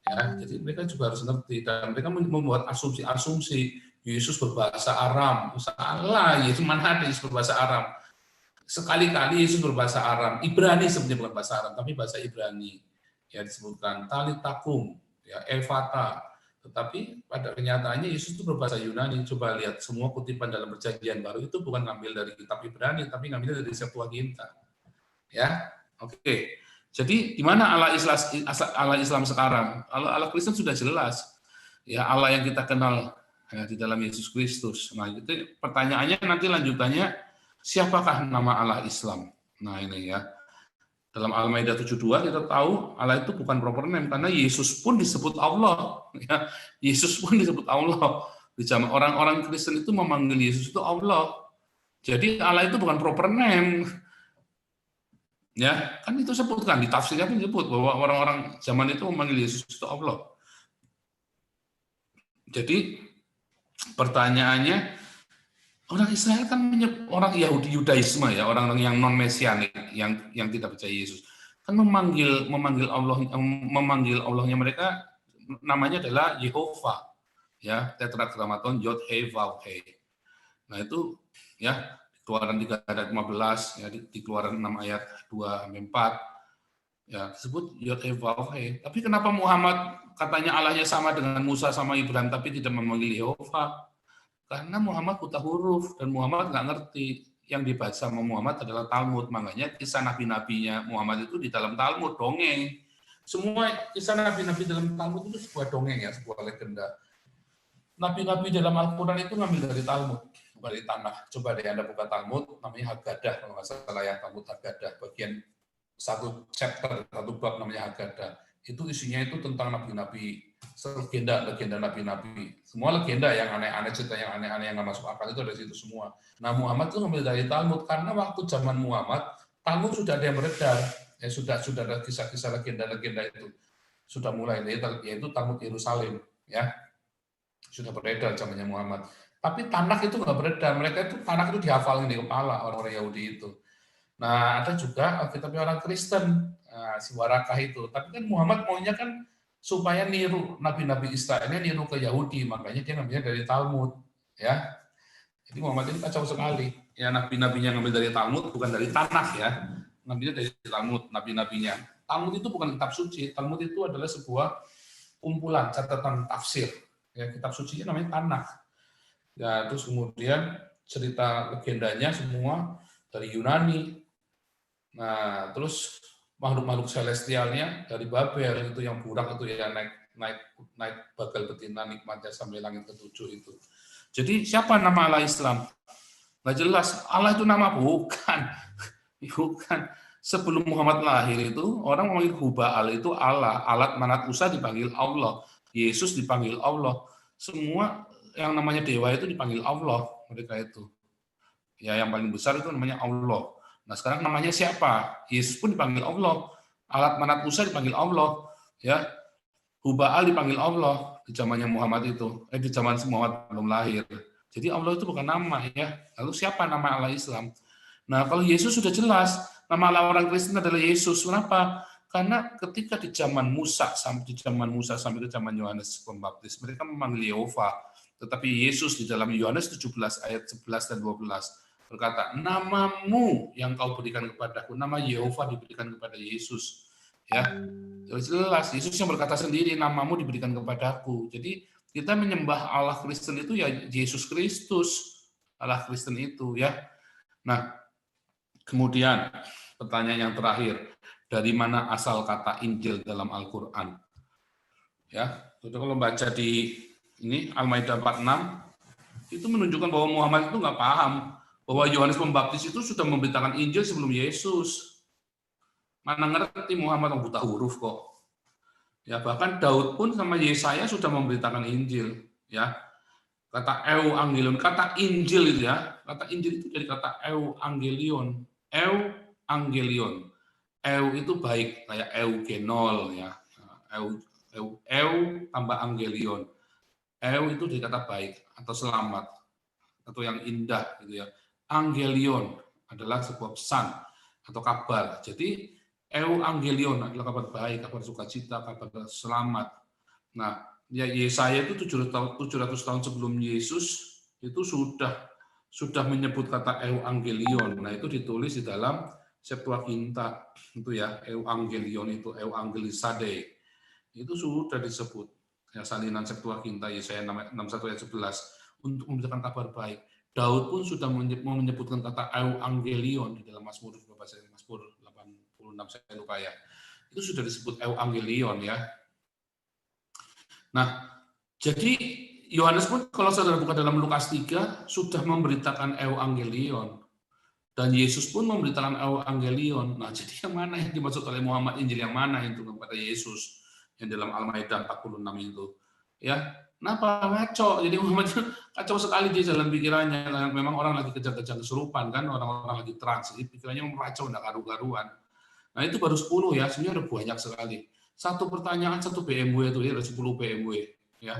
Ya, jadi mereka juga harus ngerti, dan mereka membuat asumsi-asumsi. Yesus berbahasa Aram, salah. Yesus mana ada Yesus berbahasa Aram? Sekali-kali Yesus berbahasa Aram. Ibrani sebenarnya bukan bahasa Aram, tapi bahasa Ibrani. Ya disebutkan Talitakum, ya Evata. Tetapi pada kenyataannya Yesus itu berbahasa Yunani. Coba lihat semua kutipan dalam Perjanjian Baru itu bukan ngambil dari kitab Ibrani, tapi ngambil dari Septuaginta. Ya, oke. Jadi di mana Allah Islam sekarang? Allah Kristen sudah jelas. Ya, Allah yang kita kenal ya, di dalam Yesus Kristus. Nah, itu pertanyaannya nanti lanjutannya, siapakah nama Allah Islam? Nah, ini ya. Dalam Al-Maidah 72 kita tahu Allah itu bukan proper name, karena Yesus pun disebut Allah. Ya, Yesus pun disebut Allah. Di zaman orang-orang Kristen itu memanggil Yesus itu Allah. Jadi Allah itu bukan proper name. Ya, kan itu sebutkan di tafsirnya pun disebut bahwa orang-orang zaman itu memanggil Yesus itu Allah. Jadi pertanyaannya, orang Israel kan orang Yahudi Yudaisme ya, orang-orang yang non mesianik, yang tidak percaya Yesus, kan memanggil Allahnya mereka namanya adalah Yehova, ya, tetragrammaton Yod He Vav He. Nah itu ya Keluaran 3 ayat 15, ya di Keluaran 6 ayat 2 sampai 4, ya disebut Yod He Vav He. Tapi kenapa Muhammad katanya Allahnya sama dengan Musa sama Ibrahim, tapi tidak memanggil Yehova? Karena Muhammad buta huruf, dan Muhammad nggak ngerti. Yang dibaca sama Muhammad adalah Talmud. Makanya kisah nabi-nabinya Muhammad itu di dalam Talmud, dongeng. Semua kisah nabi-nabi dalam Talmud itu sebuah dongeng ya, sebuah legenda. Nabi-nabi dalam Al-Quran itu ngambil dari Talmud, bukan dari tanah. Coba deh Anda buka Talmud, namanya Haggadah, kalau nggak salah ya, Talmud Haggadah. Bagian satu chapter, satu bab namanya Haggadah. itu isinya itu tentang nabi-nabi, legenda nabi-nabi. Semua legenda yang aneh-aneh, cerita yang aneh-aneh yang nggak masuk akal itu ada di situ semua. Nah, Muhammad itu ngambil dari Talmud karena waktu zaman Muhammad Talmud sudah ada yang beredar, ya sudah ada kisah-kisah legenda-legenda itu sudah mulai, yaitu Talmud Yerusalem, ya sudah beredar zamannya Muhammad. Tapi Tanakh itu nggak beredar, mereka itu Tanakh itu dihafalin di kepala orang-orang Yahudi itu. Nah, ada juga Alkitabnya orang Kristen, si Warakah itu. Tapi kan Muhammad maunya kan supaya niru nabi-nabi Israelnya, niru ke Yahudi, makanya dia ngambilnya dari Talmud, ya. Jadi Muhammad ini kacau sekali. Ya, nabi-nabinya ngambil dari Talmud, bukan dari Tanakh ya. Ngambilnya dari Talmud, nabi-nabinya. Talmud itu bukan kitab suci. Talmud itu adalah sebuah kumpulan catatan tafsir. Ya, kitab sucinya namanya Tanakh. Ya, terus kemudian cerita legendanya semua dari Yunani. Nah, terus makhluk-makhluk celestialnya dari Babel itu yang burak itu ya naik bagal betina nikmatnya sampai langit ketujuh itu. Jadi siapa nama Allah Islam? Nggak jelas. Allah itu nama bukan. Bukan. Sebelum Muhammad lahir itu orang memanggil Hubal itu Allah. Alat Manat Usa dipanggil Allah. Yesus dipanggil Allah. Semua yang namanya dewa itu dipanggil Allah mereka itu. Ya yang paling besar itu namanya Allah. Nah sekarang namanya siapa? Yesus pun dipanggil Allah. Alat Manat Usa dipanggil Allah. Ya, Hubal dipanggil Allah di zamannya Muhammad itu. Di zaman Muhammad belum lahir. Jadi Allah itu bukan nama ya. Lalu siapa nama Allah Islam? Nah kalau Yesus sudah jelas nama Allah orang Kristen adalah Yesus. Kenapa? Karena ketika di zaman Musa sampai ke zaman Yohanes Pembaptis mereka memanggil Yehova. Tetapi Yesus di dalam Yohanes 17 ayat 11 dan 12 berkata, namamu yang kau berikan kepadaku, nama Yehova diberikan kepada Yesus. Ya, jelas Yesus yang berkata sendiri, namamu diberikan kepadaku. Jadi kita menyembah Allah Kristen itu ya Yesus Kristus, Allah Kristen itu ya. Nah, kemudian pertanyaan yang terakhir, dari mana asal kata Injil dalam Al-Qur'an? Ya, jadi kalau baca di ini Al-Maidah 46 itu menunjukkan bahwa Muhammad itu nggak paham bahwa Yohanes Pembaptis itu sudah memberitakan Injil sebelum Yesus. Mana ngerti Muhammad yang buta huruf kok. Ya bahkan Daud pun sama Yesaya sudah memberitakan Injil. Ya kata euangelion, kata Injil itu ya, kata Injil itu dari kata euangelion, euangelion. Eu itu baik kayak eugenol ya, eu tambah angelion. Eu itu dari kata baik atau selamat atau yang indah gitu ya. Angelion adalah sebuah pesan atau kabar. Jadi euangelion adalah kabar baik, kabar sukacita, kabar selamat. Nah, ya Yesaya itu 700 tahun sebelum Yesus itu sudah menyebut kata euangelion. Nah, itu ditulis di dalam Septuaginta itu ya, euangelion itu euangelisade. Itu sudah disebut ya salinan Septuaginta Yesaya 61 ayat 11 untuk memberikan kabar baik. Daud pun sudah menyebutkan kata euangelion di dalam Mazmur 86 saya lupa ya. Itu sudah disebut euangelion ya. Nah, jadi Yohanes pun kalau saudara buka dalam Lukas 3 sudah memberitakan euangelion. Dan Yesus pun memberitakan euangelion. Nah, jadi yang mana yang dimaksud oleh Muhammad, Injil yang mana itu kepada Yesus yang dalam Al-Maidah 46 itu? Ya, kenapa ngaco? Jadi Muhammad kacau sekali di dalam pikirannya. Memang orang lagi kejar-kejar kesurupan kan, orang-orang lagi trans, jadi pikirannya meracau, enggak karu-karuan. Nah, itu baru 10 ya, sebenarnya ada banyak sekali. Satu pertanyaan satu BMW itu ya, ada 10 BMW ya.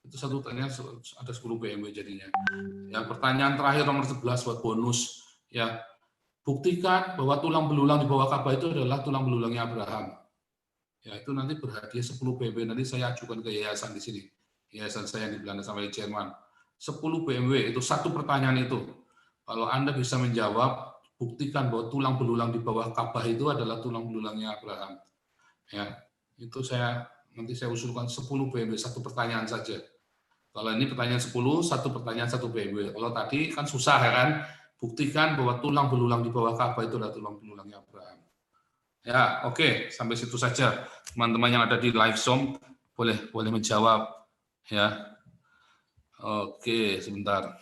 Itu satu pertanyaan ada 10 BMW jadinya. Yang pertanyaan terakhir nomor 11 buat bonus ya. Buktikan bahwa tulang belulang di bawah Ka'bah itu adalah tulang belulangnya Abraham. Ya, itu nanti berhadiah 10 BMW, nanti saya ajukan ke yayasan di sini. Yayasan saya yang di Belanda sama di Jerman. 10 BMW itu satu pertanyaan itu. Kalau Anda bisa menjawab, buktikan bahwa tulang belulang di bawah Ka'bah itu adalah tulang belulangnya Abraham. Ya, itu nanti saya usulkan 10 BMW, satu pertanyaan saja. Kalau ini pertanyaan 10, satu pertanyaan satu BMW. Kalau tadi kan susah ya kan, buktikan bahwa tulang belulang di bawah Ka'bah itu adalah tulang belulangnya Abraham. Ya, oke, sampai situ saja. Teman-teman yang ada di live Zoom boleh menjawab ya. Oke, sebentar.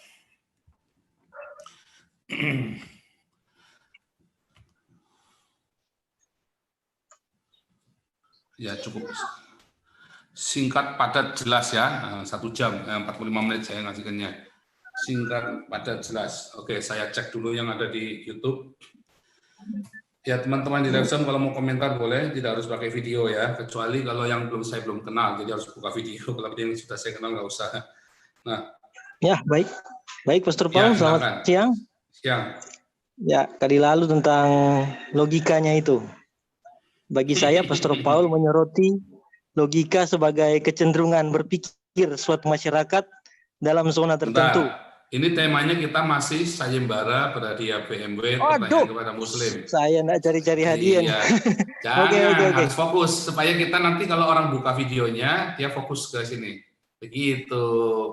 Ya cukup singkat, padat, jelas ya. 1 jam, 45 menit saya ngasihkannya. Singkat, padat, jelas. Oke, saya cek dulu yang ada di YouTube. Ya teman-teman di live kalau mau komentar boleh, tidak harus pakai video ya. Kecuali kalau yang saya belum kenal, jadi harus buka video. Kalau yang sudah saya kenal nggak usah. Nah. Ya baik, Pastor Paul, selamat siang. Siang. Ya, tadi lalu tentang logikanya itu. Bagi saya, Pastor Paul menyoroti logika sebagai kecenderungan berpikir suatu masyarakat dalam zona tertentu. Ini temanya kita masih sayembara berhadiah BMW pertanyaan kepada Muslim. Saya nggak cari-cari hadiah. Iya. Jangan, harus fokus supaya kita nanti kalau orang buka videonya dia fokus ke sini. Begitu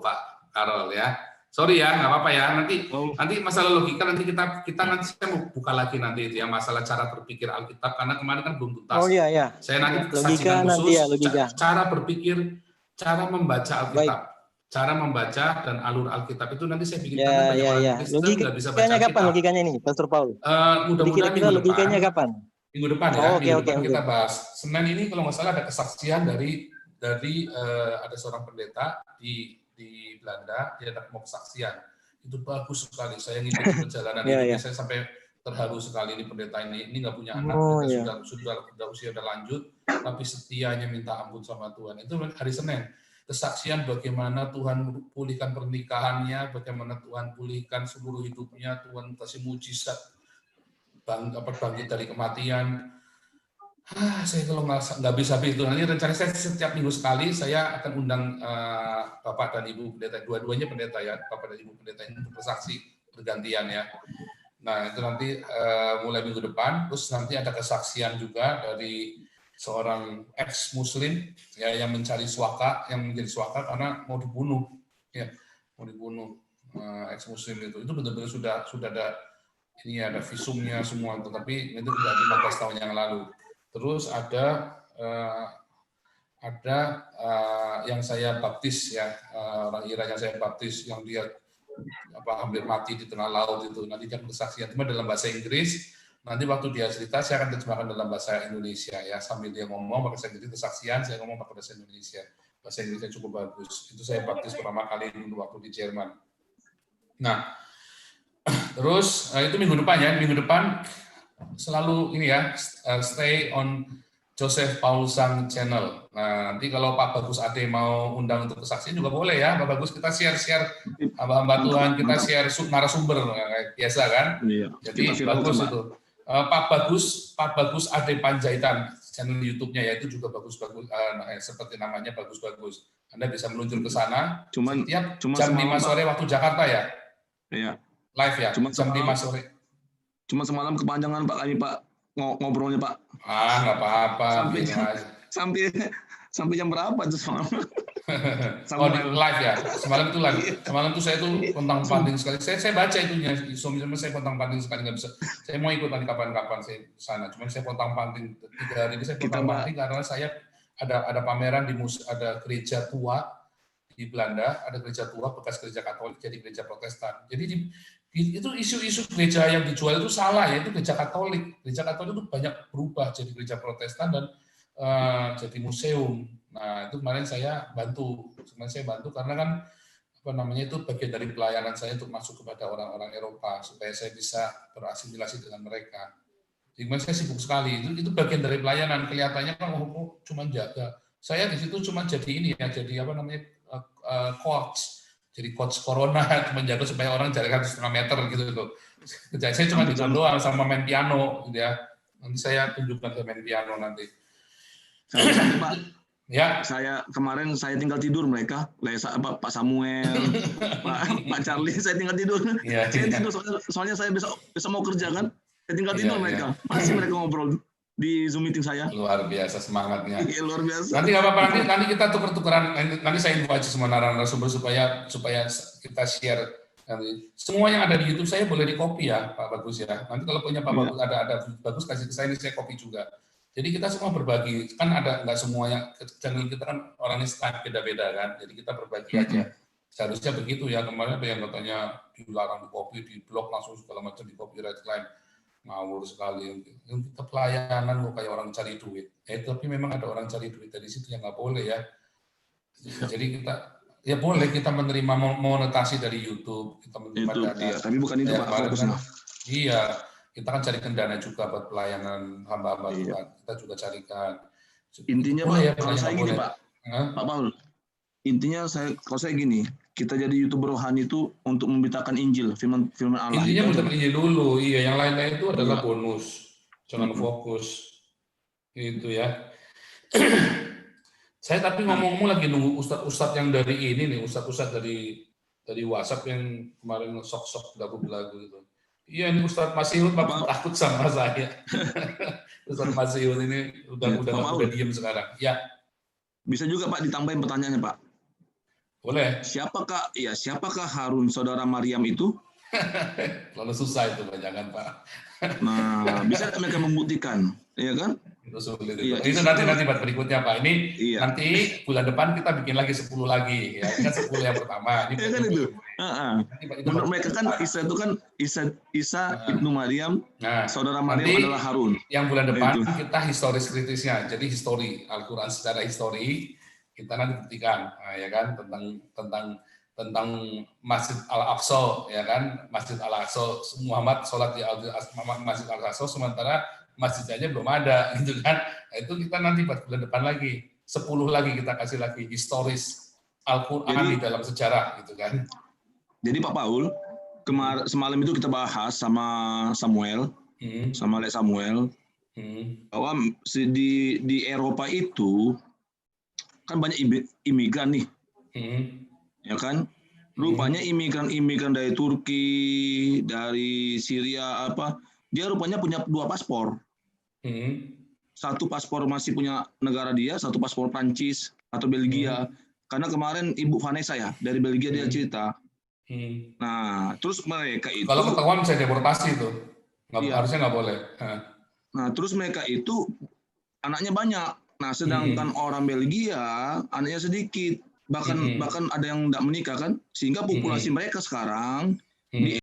Pak Karol ya. Sorry ya, nggak apa-apa ya. Nanti masalah logika nanti kita nanti saya mau buka lagi nanti itu ya masalah cara berpikir Alkitab karena kemarin kan belum tuntas. Oh iya. Saya nanti logika sajikan khusus logika. Cara berpikir, cara membaca Alkitab. Baik. Cara membaca dan alur Alkitab itu nanti saya bikin banyak orang Kristen nggak bisa baca Alkitab. Kapan logikanya ini, Pastor Paul? Mudah-mudahan minggu logikanya depan. Kapan? Minggu depan ya. Minggu depan kita bahas. Senin ini kalau nggak salah ada kesaksian dari ada seorang pendeta di Belanda, dia ada mau kesaksian. Itu bagus sekali. Saya ngikutin perjalanan hidupnya, saya sampai terharu sekali ini pendeta ini nggak punya anak, sudah usia udah lanjut, tapi setianya minta ampun sama Tuhan. Itu hari Senin. Kesaksian bagaimana Tuhan pulihkan pernikahannya, bagaimana Tuhan pulihkan seluruh hidupnya, Tuhan kasih mujizat bangkit dari kematian. Saya kalau nggak bisa itu nanti rencana saya setiap minggu sekali saya akan undang Bapak dan Ibu pendeta, dua-duanya pendeta ya, Bapak dan Ibu pendeta ini untuk bersaksi bergantian ya. Nah itu nanti mulai minggu depan, terus nanti ada kesaksian juga dari seorang ex-Muslim ya yang mencari suaka, yang menjadi suaka karena mau dibunuh, ya mau dibunuh ex-Muslim itu benar-benar sudah ada ini ada visumnya semua, tetapi itu sudah 15 tahun yang lalu. Terus ada yang saya baptis ya, orang Iran yang saya baptis yang dia hampir mati di tengah laut itu, nanti dia kesaksian cuma dalam bahasa Inggris. Nanti waktu dia cerita, saya akan terjemahkan dalam bahasa Indonesia ya, sambil dia ngomong pakai bahasa Inggris kesaksian, saya ngomong pakai bahasa Indonesia. Bahasa Inggrisnya cukup bagus. Itu saya baptis pertama kali dulu waktu di Jerman. Nah, terus itu minggu depan ya, minggu depan selalu ini ya, stay on Joseph Paul Sang channel. Nah, nanti kalau Pak Bagus Ade mau undang untuk kesaksian juga boleh ya, Pak Bagus, kita share hamba-hamba Tuhan, kita share narasumber biasa kan. Iya, jadi bagus itu. Pak Bagus Ade Panjaitan channel YouTube-nya ya itu juga bagus-bagus seperti namanya bagus-bagus. Anda bisa meluncur ke sana setiap jam 5 sore waktu Jakarta ya. Iya. Live ya. Jam 5 sore. Cuma semalam kepanjangan Pak kami Pak ngobrolnya Pak. Nggak apa-apa. Sampai jam berapa tuh semalam? Live ya. Semalam itu live. Semalam itu saya tuh pontang-panting sekali. Saya baca itunya. Suami saya pontang-panting sekali nggak bisa. Saya mau ikut nanti kapan-kapan saya sana. Cuma saya pontang-panting 3 hari ini saya pontang-panting karena saya ada pameran ada gereja tua di Belanda, ada gereja tua bekas gereja Katolik jadi gereja Protestan. Jadi itu isu-isu gereja yang dijual itu salah ya, itu gereja Katolik. Gereja Katolik itu banyak berubah jadi gereja Protestan dan jadi museum. Nah itu kemarin saya bantu karena kan itu bagian dari pelayanan saya untuk masuk kepada orang-orang Eropa supaya saya bisa berasimilasi dengan mereka. Jadi saya sibuk sekali. Itu bagian dari pelayanan. Kelihatannya kan cuma jaga. Saya di situ cuma jadi ini ya, jadi coach. Jadi coach corona menjaga supaya orang jaraknya 1,5 meter gitu loh. Kerja saya cuma di doang sama main piano gitu ya. Nanti saya tunjukkan ke main piano nanti. Pak. Ya. Kemarin saya tinggal tidur mereka, Pak Samuel, Pak Charlie, saya tinggal tidur. Ya, saya tidur soalnya saya bisa mau kerja kan. Saya tinggal tidur mereka. Masih mereka ngobrol di Zoom meeting saya. Luar biasa semangatnya. Iya, luar biasa. Nanti nggak apa-apa, nanti kita tuker-tukeran. Nanti saya info aja semua narasumber supaya kita share. Nanti. Semua yang ada di YouTube saya boleh di copy ya, Pak Bagus ya. Nanti kalau punya Pak Bagus ada bagus kasih ke saya, ini saya copy juga. Jadi kita semua berbagi. Kan ada nggak semuanya channel kita kan orangnya style beda-beda kan. Jadi kita berbagi aja. Seharusnya begitu ya. Kemarin ada yang katanya dilarang di copy, di blog langsung segala macam di copyright claim. ngawur sekali. Kita pelayanan kok kayak orang cari duit. Tapi memang ada orang cari duit dari situ yang nggak boleh ya. Jadi kita ya boleh kita menerima monetasi dari YouTube, kita menerima YouTube, dana. iya, tapi bukan itu Pak fokusnya. Iya, kita kan carikan dana juga buat pelayanan hamba-hamba Iya. Tuhan. Kita juga carikan. Intinya Boleh Pak, kalau yang saya nggak gini boleh. Pak, Pak Paul, intinya kalau saya gini, kita jadi YouTuber rohani itu untuk memberitakan Injil, firman Allah. Intinya Itu aja. berteman dulu, iya. Yang lain-lain itu adalah Iya. bonus, jangan fokus. Itu ya. Saya tapi ngomong-ngomong lagi nunggu ustadz yang dari ini nih, ustadz dari WhatsApp yang kemarin sok-sok belagu-belagu itu. Iya, ini Ustadz Masihud takut sama saya. Ustadz Masihud ini udah diem sekarang. Ya. Bisa juga Pak ditambahin pertanyaannya Pak. Boleh. Siapakah Harun saudara Maryam itu? Lalu susah itu Pak, jangan Pak. Nah, bisa mereka membuktikan, ya kan? Itu sulit. Iya, itu nanti buat berikutnya Pak. Ini iya. nanti bulan depan kita bikin lagi 10 lagi. Ya, kan 10 yang pertama. Ini kan itu. Menurut mereka kan Isa itu kan Isa ibnu Maryam, saudara Maryam adalah Harun. Yang bulan depan kita historis kritisnya. Jadi histori Al-Quran secara histori kita nanti buktikan, ya kan, tentang Masjid Al-Aqsa, ya kan, Masjid Al-Aqsa, Muhammad sholat di Masjid Al-Aqsa, sementara masjidnya belum ada, gitu kan. Nah, itu kita nanti buat bulan depan lagi, 10 lagi kita kasih lagi historis Al-Quran di dalam sejarah, gitu kan. Jadi Pak Paul, semalam itu kita bahas sama Samuel, sama Lek Samuel, bahwa di Eropa itu kan banyak imigran nih, ya kan? Rupanya imigran dari Turki, dari Syria dia rupanya punya 2 paspor. Satu paspor masih punya negara dia, satu paspor Prancis atau Belgia. Karena kemarin Ibu Vanessa ya dari Belgia dia cerita. Nah, terus mereka itu kalau ketahuan bisa deportasi itu, harusnya nggak boleh. Nah, terus mereka itu anaknya banyak. Nah, sedangkan orang Belgia anaknya sedikit, bahkan ada yang tidak menikah kan, sehingga populasi mereka sekarang di